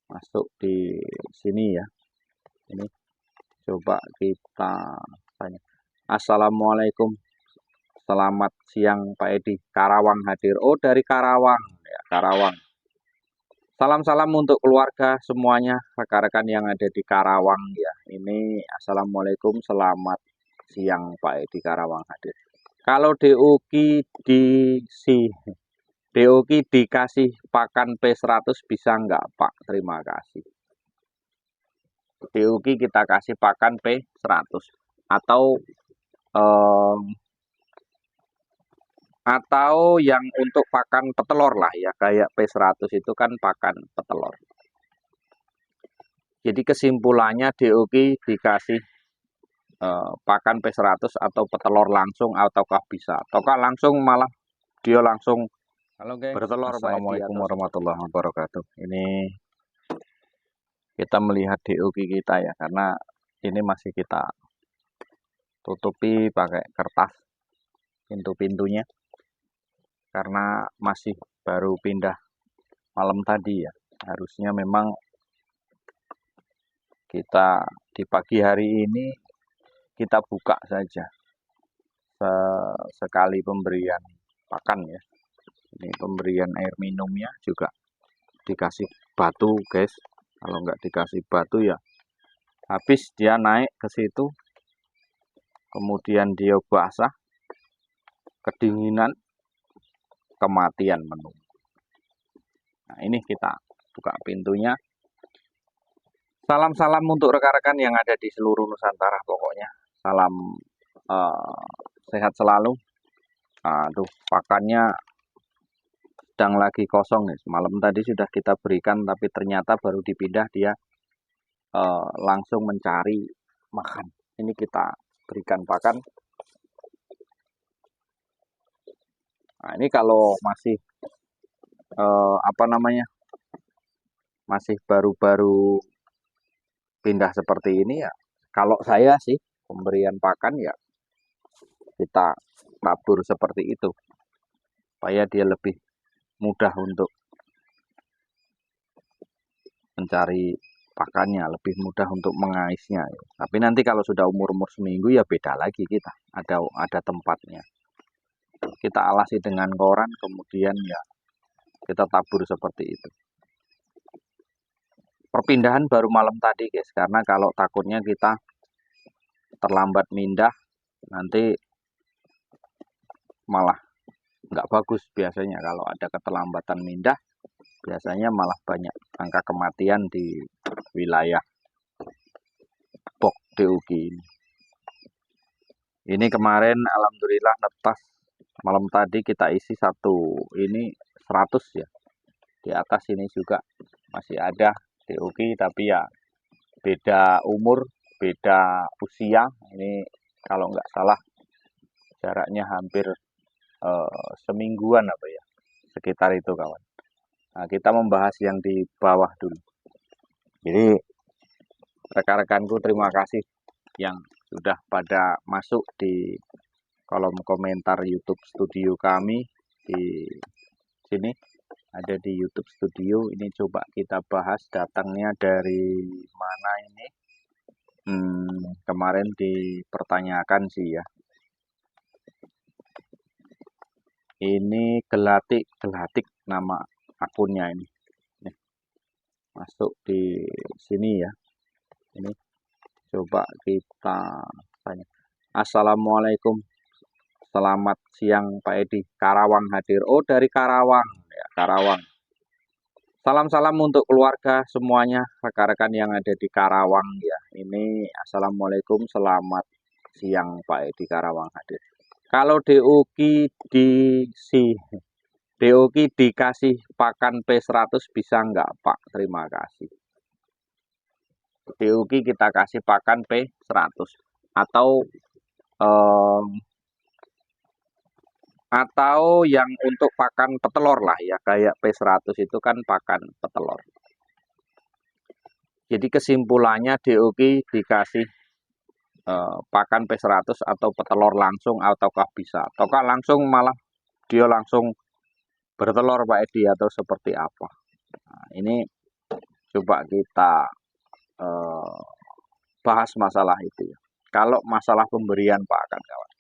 masuk di sini ya. Ini coba kita tanya. Assalamualaikum, selamat siang Pak Edi. Karawang hadir. Oh, dari Karawang ya, Karawang. Salam-salam untuk keluarga semuanya, rekan-rekan yang ada di Karawang ya. Ini assalamualaikum, selamat siang Pak Edi, Karawang hadir. Kalau DOK dikasih pakan P100 bisa nggak Pak? Terima kasih. DOK kita kasih pakan P100 atau yang untuk pakan petelur lah ya, kayak P100 itu kan pakan petelur. Jadi kesimpulannya DOK dikasih pakan P100 atau petelur langsung ataukah bisa? Ataukah langsung malah dia langsung bertelur. Assalamualaikum warahmatullahi wabarakatuh. Ini kita melihat DOK kita ya, karena ini masih kita tutupi pakai kertas pintu-pintunya karena masih baru pindah malam tadi ya. Harusnya memang kita di pagi hari ini kita buka saja sekali pemberian pakan ya. Ini pemberian air minumnya juga dikasih batu guys. Kalau nggak dikasih batu ya habis dia naik ke situ, kemudian dia basah, kedinginan, kematian menunggu. Nah ini kita buka pintunya. Salam-salam untuk rekan-rekan yang ada di seluruh Nusantara pokoknya. Salam sehat selalu. Aduh, pakannya sedang lagi kosong guys. Malam tadi sudah kita berikan tapi ternyata baru dipindah dia langsung mencari makan. Ini kita berikan pakan. Nah ini kalau masih masih baru-baru pindah seperti ini ya, kalau saya sih pemberian pakan ya kita tabur seperti itu supaya dia lebih mudah untuk mencari pakannya, lebih mudah untuk mengaisnya ya. Tapi nanti kalau sudah umur-umur seminggu ya beda lagi, kita ada tempatnya, kita alasi dengan koran, kemudian ya kita tabur seperti itu. Perpindahan baru malam tadi guys, karena kalau takutnya kita terlambat pindah nanti malah nggak bagus. Biasanya kalau ada keterlambatan pindah biasanya malah banyak angka kematian di wilayah Pok DOK ini. Ini kemarin alhamdulillah netas malam tadi kita isi satu ini 100 ya. Di atas ini juga masih ada DOK tapi ya beda umur, beda usia. Ini kalau nggak salah jaraknya hampir semingguan apa ya, sekitar itu kawan. Nah, kita membahas yang di bawah dulu. Jadi rekan-rekanku terima kasih yang sudah pada masuk di kolom komentar YouTube studio kami. Di sini ada di YouTube studio. Ini coba kita bahas datangnya dari mana ini. Kemarin dipertanyakan sih ya. Ini gelatik nama akunnya ini. Nih, masuk di sini ya. Ini coba kita tanya. Assalamualaikum, selamat siang Pak Edi. Karawang hadir. Oh, dari Karawang ya, Karawang. Salam-salam untuk keluarga semuanya, rekan-rekan yang ada di Karawang ya. Ini assalamualaikum, selamat siang Pak Edi, Karawang hadir. Kalau DOK dikasih pakan P100 bisa nggak Pak? Terima kasih. DOK kita kasih pakan P100 atau yang untuk pakan petelur lah ya, kayak P100 itu kan pakan petelur. Jadi kesimpulannya DOK dikasih pakan P100 atau petelur langsung ataukah bisa? Ataukah langsung malah dia langsung bertelur Pak Edi atau seperti apa? Nah, ini coba kita bahas masalah itu ya. Kalau masalah pemberian pakan, kawan.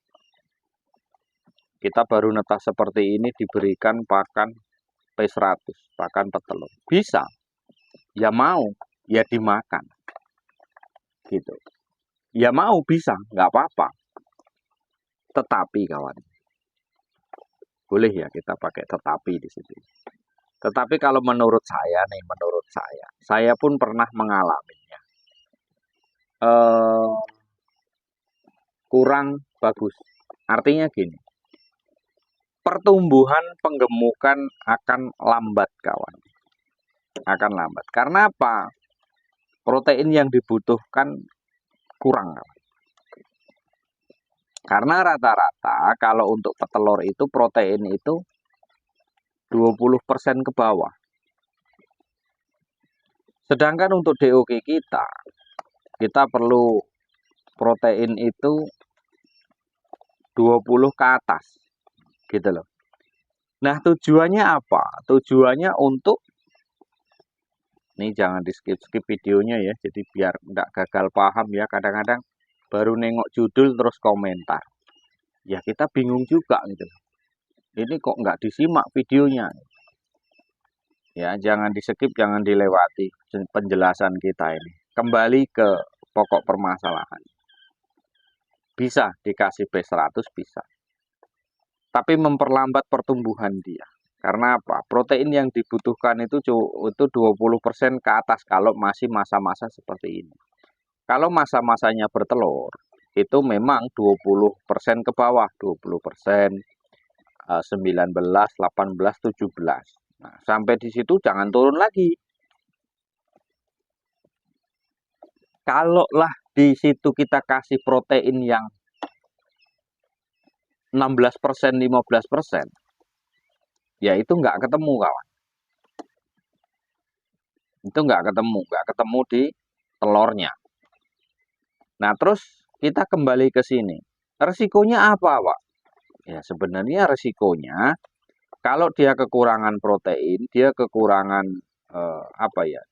Kita baru netas seperti ini diberikan pakan P100, pakan petelur. Bisa. Ya mau, ya dimakan. Gitu. Ya mau bisa, nggak apa-apa. Tetapi kawan, boleh ya kita pakai tetapi di situ. Tetapi kalau menurut saya nih, saya pun pernah mengalaminya. Kurang bagus. Artinya gini, pertumbuhan penggemukan akan lambat, kawan. Akan lambat. Karena apa? Protein yang dibutuhkan kurang, kawan. Karena rata-rata kalau untuk petelur itu protein itu 20% ke bawah. Sedangkan untuk DOG kita perlu protein itu 20 ke atas. Gitu loh. Nah, tujuannya apa? Tujuannya untuk, ini jangan di skip videonya ya, jadi biar enggak gagal paham ya. Kadang-kadang baru nengok judul terus komentar. Ya kita bingung juga gitu. Ini kok nggak disimak videonya. Ya, jangan di skip, jangan dilewati penjelasan kita ini. Kembali ke pokok permasalahan. Bisa dikasih B100 bisa. Tapi memperlambat pertumbuhan dia. Karena apa? Protein yang dibutuhkan itu 20% ke atas kalau masih masa-masa seperti ini. Kalau masa-masanya bertelur, itu memang 20% ke bawah, 20%, 19, 18, 17. Nah, sampai di situ jangan turun lagi. Kalaulah di situ kita kasih protein yang 16%, 15%, ya itu nggak ketemu, kawan. Itu nggak ketemu di telurnya. Nah, terus kita kembali ke sini. Resikonya apa, Pak? Ya, sebenarnya resikonya kalau dia kekurangan protein, dia kekurangan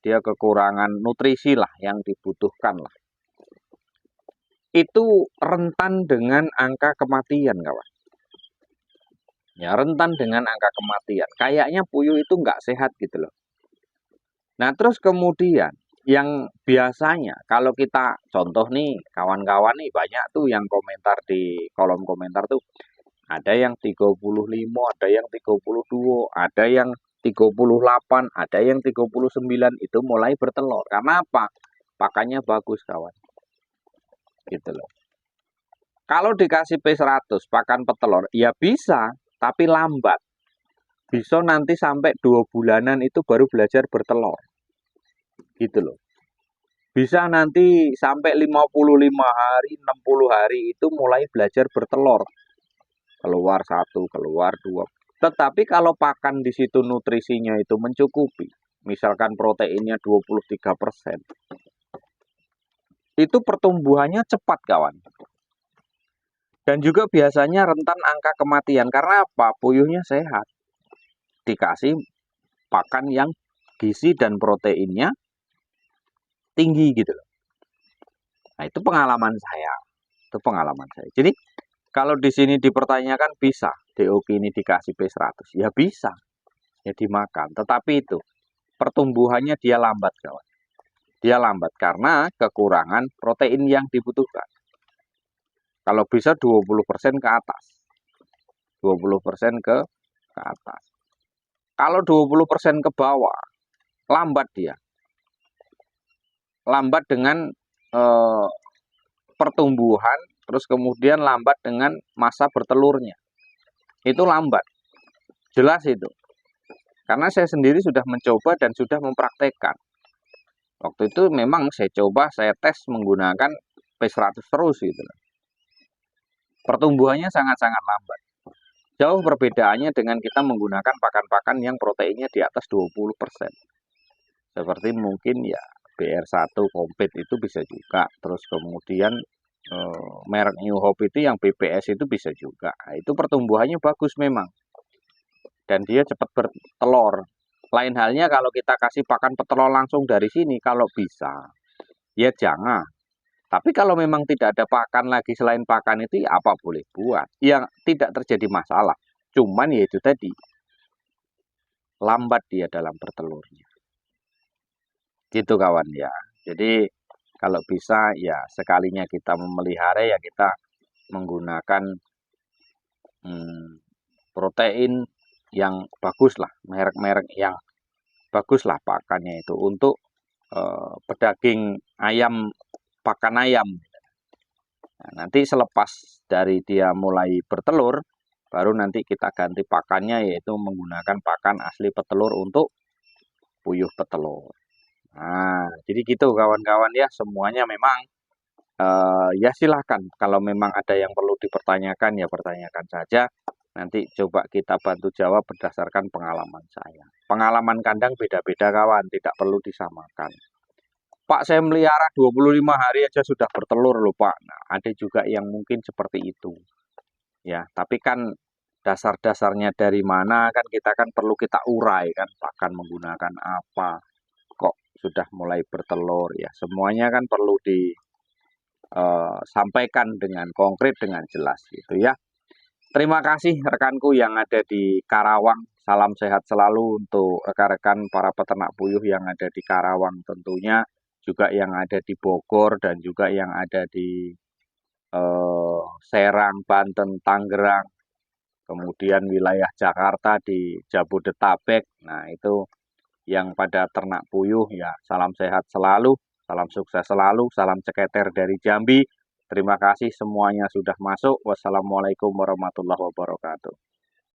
dia kekurangan nutrisi lah yang dibutuhkan lah. Itu rentan dengan angka kematian, kawan. Ya, rentan dengan angka kematian. Kayaknya puyuh itu nggak sehat gitu loh. Nah, terus kemudian yang biasanya kalau kita contoh nih, kawan-kawan nih banyak tuh yang komentar di kolom komentar tuh. Ada yang 35, ada yang 32, ada yang 38, ada yang 39, itu mulai bertelur. Karena apa? Pakannya bagus, kawan. Gitu loh. Kalau dikasih P100 pakan petelur, ya bisa, tapi lambat. Bisa nanti sampai 2 bulanan itu baru belajar bertelur. Gitu loh. Bisa nanti sampai 55 hari, 60 hari itu mulai belajar bertelur. Keluar 1, keluar 2. Tetapi kalau pakan di situ nutrisinya itu mencukupi, misalkan proteinnya 23%, itu pertumbuhannya cepat, kawan. Dan juga biasanya rentan angka kematian. Karena apa? Puyuhnya sehat. Dikasih pakan yang gizi dan proteinnya tinggi gitu loh. Nah, itu pengalaman saya. Jadi, kalau di sini dipertanyakan bisa DOG ini dikasih P100, ya bisa, ya dimakan. Tetapi itu pertumbuhannya dia lambat, kawan. Dia lambat karena kekurangan protein yang dibutuhkan. Kalau bisa 20% ke atas, 20% ke atas. Kalau 20% ke bawah, lambat dia. Lambat dengan pertumbuhan, terus kemudian lambat dengan masa bertelurnya. Itu lambat. Jelas itu. Karena saya sendiri sudah mencoba dan sudah mempraktekkan. Waktu itu memang saya tes menggunakan P100 terus gitu. Pertumbuhannya sangat-sangat lambat. Jauh perbedaannya dengan kita menggunakan pakan-pakan yang proteinnya di atas 20%. Seperti mungkin ya BR1 komplit itu bisa juga. Terus kemudian merek New Hope itu yang BPS itu bisa juga. Nah, itu pertumbuhannya bagus memang. Dan dia cepat bertelur. Lain halnya kalau kita kasih pakan petelur langsung dari sini, kalau bisa, ya jangan. Tapi kalau memang tidak ada pakan lagi selain pakan itu, ya apa boleh buat. Yang tidak terjadi masalah. Cuman ya itu tadi, lambat dia dalam bertelurnya. Gitu kawan ya. Jadi kalau bisa ya sekalinya kita memelihara ya kita menggunakan protein yang bagus lah, merek-merek yang bagus lah pakannya itu untuk pedaging ayam, pakan ayam. Nah, nanti selepas dari dia mulai bertelur, baru nanti kita ganti pakannya yaitu menggunakan pakan asli petelur untuk puyuh petelur. Nah, jadi gitu kawan-kawan ya, semuanya memang ya silahkan kalau memang ada yang perlu dipertanyakan ya pertanyakan saja. Nanti coba kita bantu jawab berdasarkan pengalaman saya. Pengalaman kandang beda-beda kawan, tidak perlu disamakan. Pak, saya melihara 25 hari aja sudah bertelur loh Pak. Nah, ada juga yang mungkin seperti itu. Ya, tapi kan dasar-dasarnya dari mana kan kita kan perlu kita urai kan, pakan menggunakan apa, kok sudah mulai bertelur ya. Semuanya kan perlu disampaikan dengan konkret, dengan jelas gitu ya. Terima kasih rekanku yang ada di Karawang. Salam sehat selalu untuk rekan-rekan para peternak puyuh yang ada di Karawang tentunya. Juga yang ada di Bogor dan juga yang ada di Serang, Banten, Tangerang. Kemudian wilayah Jakarta di Jabodetabek. Nah itu yang pada ternak puyuh ya salam sehat selalu. Salam sukses selalu. Salam ceketer dari Jambi. Terima kasih semuanya sudah masuk. Wassalamualaikum warahmatullahi wabarakatuh.